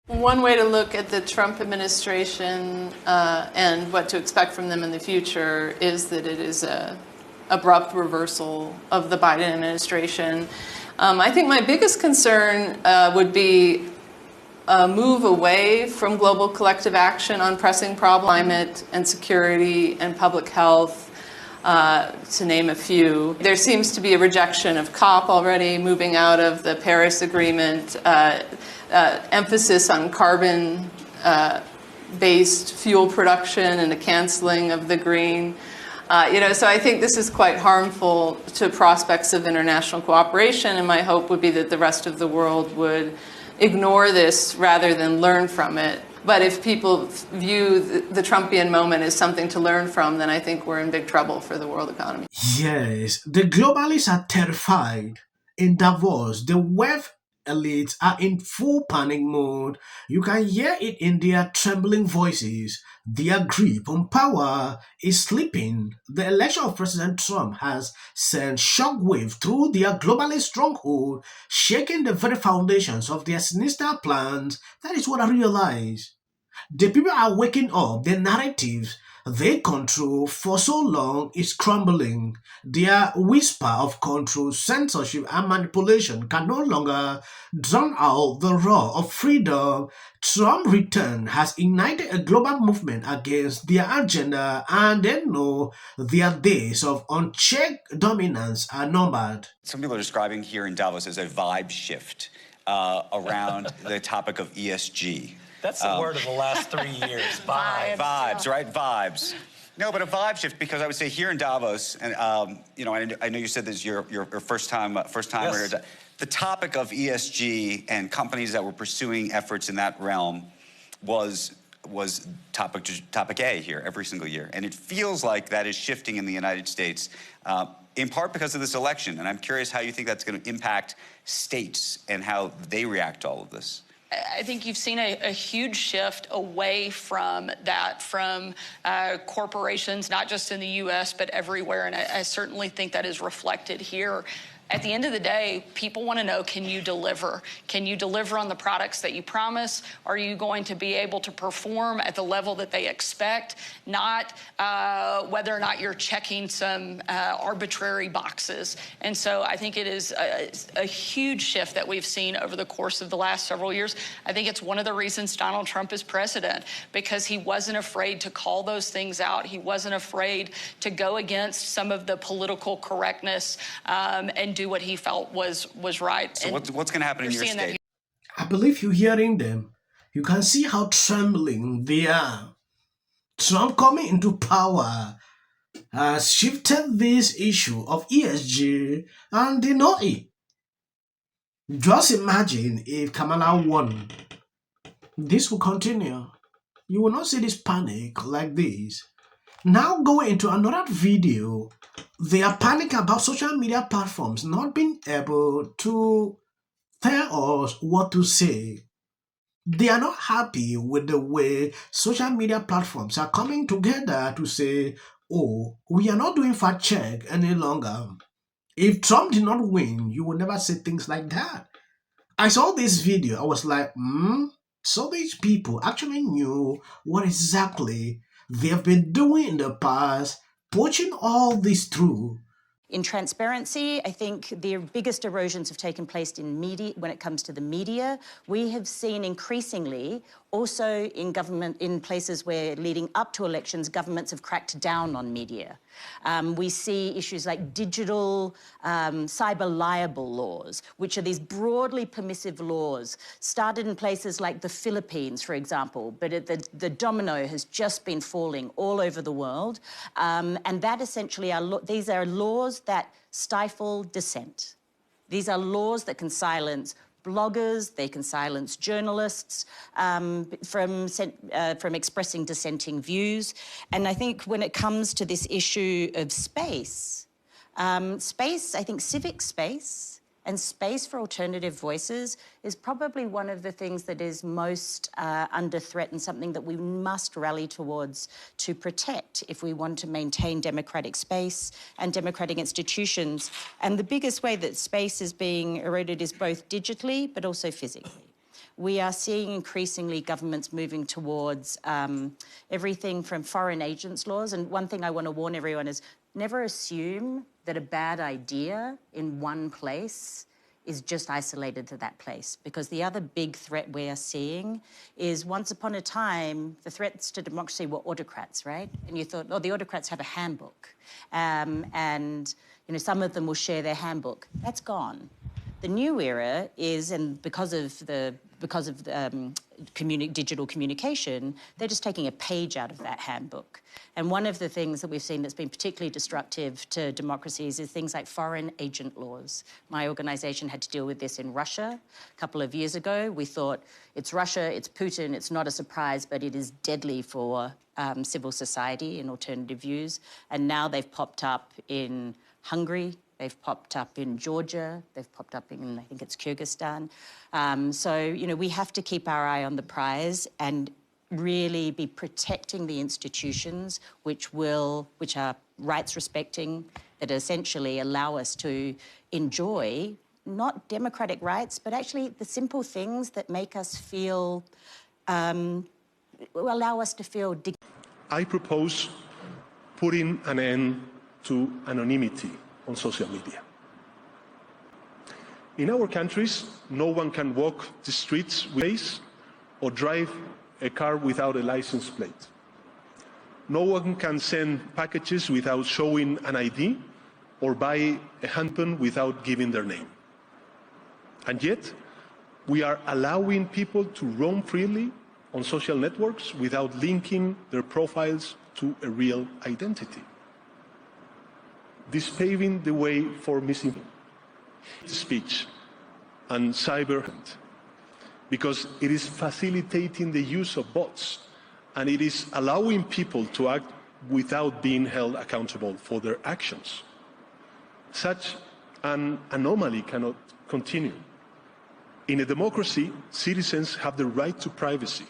One way to look at the Trump administration and what to expect from them in the future is that it is an abrupt reversal of the Biden administration. I think my biggest concern would be a move away from global collective action on pressing problems, climate and security and public health, to name a few. There seems to be a rejection of COP already, moving out of the Paris Agreement, emphasis on carbon-based fuel production and a canceling of the green. So I think this is quite harmful to prospects of international cooperation, and my hope would be that the rest of the world would ignore this rather than learn from it. But if people view the Trumpian moment as something to learn from, then I think we're in big trouble for the world economy. Yes, the globalists are terrified. In Davos, the wealth elites are in full panic mode. You can hear it in their trembling voices. Their grip on power is slipping. The election of President Trump has sent shockwave through their globalist stronghold, shaking the very foundations of their sinister plans. That is what I realize. The people are waking up. The narratives they control for so long is crumbling. Their whisper of control, censorship, and manipulation can no longer drown out the roar of freedom. Trump's return has ignited a global movement against their agenda, and they know their days of unchecked dominance are numbered. Some people are describing here in Davos as a vibe shift around the topic of ESG. That's the word of the last 3 years. Vibes, right? Vibes. No, but a vibe shift, because I would say here in Davos, and I know you said this is your first time Yes. here. The topic of ESG and companies that were pursuing efforts in that realm was topic A here every single year, and it feels like that is shifting in the United States, in part because of this election. And I'm curious how you think that's going to impact states and how they react to all of this. I think you've seen a huge shift away from that, from corporations, not just in the U.S., but everywhere. And I certainly think that is reflected here. At the end of the day, people want to know, can you deliver? Can you deliver on the products that you promise? Are you going to be able to perform at the level that they expect? Not whether or not you're checking some arbitrary boxes. And so I think it is a huge shift that we've seen over the course of the last several years. I think it's one of the reasons Donald Trump is president, because he wasn't afraid to call those things out. He wasn't afraid to go against some of the political correctness and do what he felt was right. So what's going to happen in your state? I believe you're hearing them. You can see how trembling they are. Trump coming into power has shifted this issue of ESG, and they know it. Just imagine if Kamala won. This will continue. You will not see this panic like this. Now going into another video, they are panicking about social media platforms not being able to tell us what to say. They are not happy with the way social media platforms are coming together to say, oh, we are not doing fact check any longer. If Trump did not win, you will never say things like that. I saw this video, I was like, so these people actually knew what exactly they have been doing in the past, pushing all this through. In transparency, I think the biggest erosions have taken place in media. When it comes to the media, we have seen increasingly, also in government, in places where leading up to elections, governments have cracked down on media. We see issues like digital cyber libel laws, which are these broadly permissive laws, started in places like the Philippines, for example, but the domino has just been falling all over the world. And that essentially these are laws that stifle dissent. These are laws that can silence bloggers, they can silence journalists from expressing dissenting views. And I think when it comes to this issue of space, I think civic space and space for alternative voices is probably one of the things that is most under threat, and something that we must rally towards to protect if we want to maintain democratic space and democratic institutions. And the biggest way that space is being eroded is both digitally but also physically. we are seeing increasingly governments moving towards everything from foreign agents laws. And one thing I want to warn everyone is never assume that a bad idea in one place is just isolated to that place. Because the other big threat we are seeing is once upon a time, the threats to democracy were autocrats, right? And you thought, oh, the autocrats have a handbook. And some of them will share their handbook. That's gone. The new era is, and because of digital communication, they're just taking a page out of that handbook. And one of the things that we've seen that's been particularly destructive to democracies is things like foreign agent laws. My organization had to deal with this in Russia a couple of years ago. We thought, it's Russia, it's Putin, it's not a surprise, but it is deadly for civil society and alternative views. And now they've popped up in Hungary, they've popped up in Georgia, they've popped up in, I think it's Kyrgyzstan. So, we have to keep our eye on the prize and really be protecting the institutions which are rights respecting, that essentially allow us to enjoy not democratic rights, but actually the simple things that make us feel, allow us to feel I propose putting an end to anonymity on social media. In our countries, no one can walk the streets with face or drive a car without a license plate. No one can send packages without showing an ID or buy a handphone without giving their name. And yet, we are allowing people to roam freely on social networks without linking their profiles to a real identity. This paving the way for missing speech and cyber, because it is facilitating the use of bots and it is allowing people to act without being held accountable for their actions. Such an anomaly cannot continue. In a democracy, citizens have the right to privacy,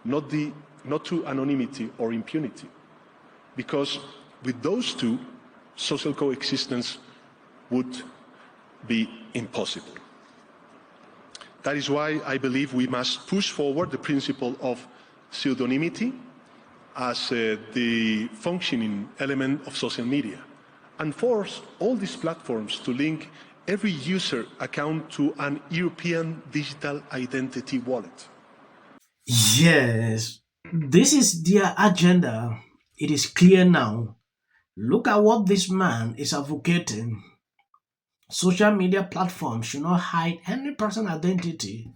not to anonymity or impunity, because with those two, social coexistence would be impossible. That is why I believe we must push forward the principle of pseudonymity as the functioning element of social media and force all these platforms to link every user account to an European digital identity wallet. Yes, this is their agenda. It is clear now. Look at what this man is advocating. Social media platforms should not hide any person's identity.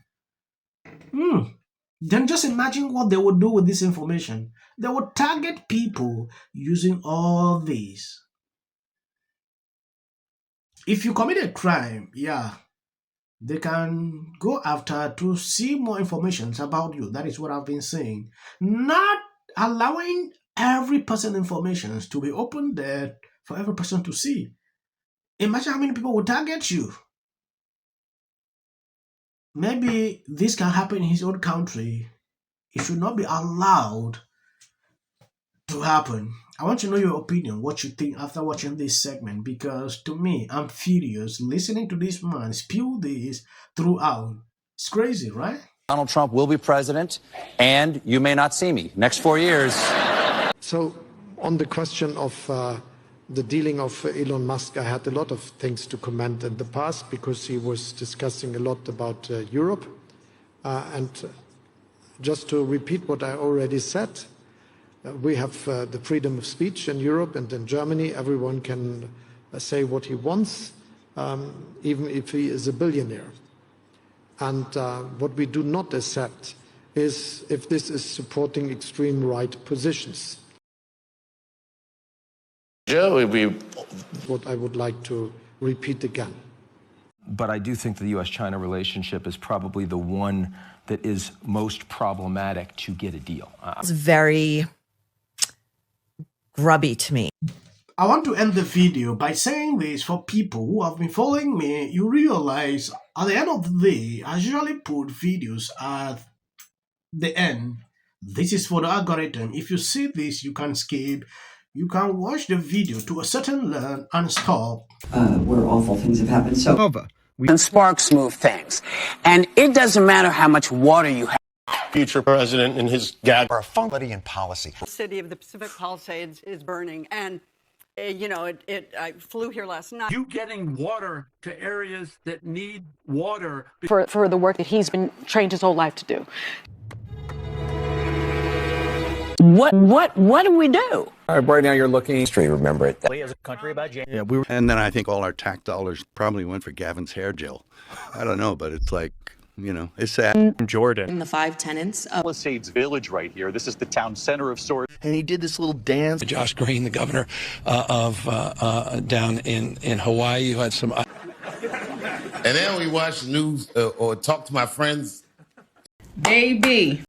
Then just imagine what they would do with this information. They would target people using all these. If you commit a crime, they can go after to see more information about you. That is what I've been saying. Not allowing every person information to be open there for every person to see. Imagine how many people will target you. Maybe this can happen in his own country. It should not be allowed to happen. I want to know your opinion, what you think after watching this segment, because to me, I'm furious listening to this man spew this throughout. It's crazy, right? Donald Trump will be president, and you may not see me. Next 4 years. So, on the question of the dealing of Elon Musk, I had a lot of things to comment in the past because he was discussing a lot about Europe. And just to repeat what I already said, we have the freedom of speech in Europe, and in Germany everyone can say what he wants, even if he is a billionaire. And what we do not accept is if this is supporting extreme right positions. What I would like to repeat again. But I do think the U.S.-China relationship is probably the one that is most problematic to get a deal. It's very grubby to me. I want to end the video by saying this for people who have been following me. You realize at the end of the day, I usually put videos at the end. This is for the algorithm. If you see this, you can skip. You can watch the video to a certain level and stop. Where awful things have happened. So, However, And sparks move things. And it doesn't matter how much water you have. Future president and his gag are a functionality in policy. The city of the Pacific Palisades is burning, and I flew here last night. You getting water to areas that need water for the work that he's been trained his whole life to do. What do we do? Right now you're looking straight. Remember it. As a country about yeah, and then I think all our tax dollars probably went for Gavin's hair gel. I don't know, but it's like, it's sad. Jordan. In the 5 tenants of Palisades Village right here. This is the town center of sorts. And he did this little dance. Josh Green, the governor of down in Hawaii, you had some. And then we watch the news or talk to my friends. Baby.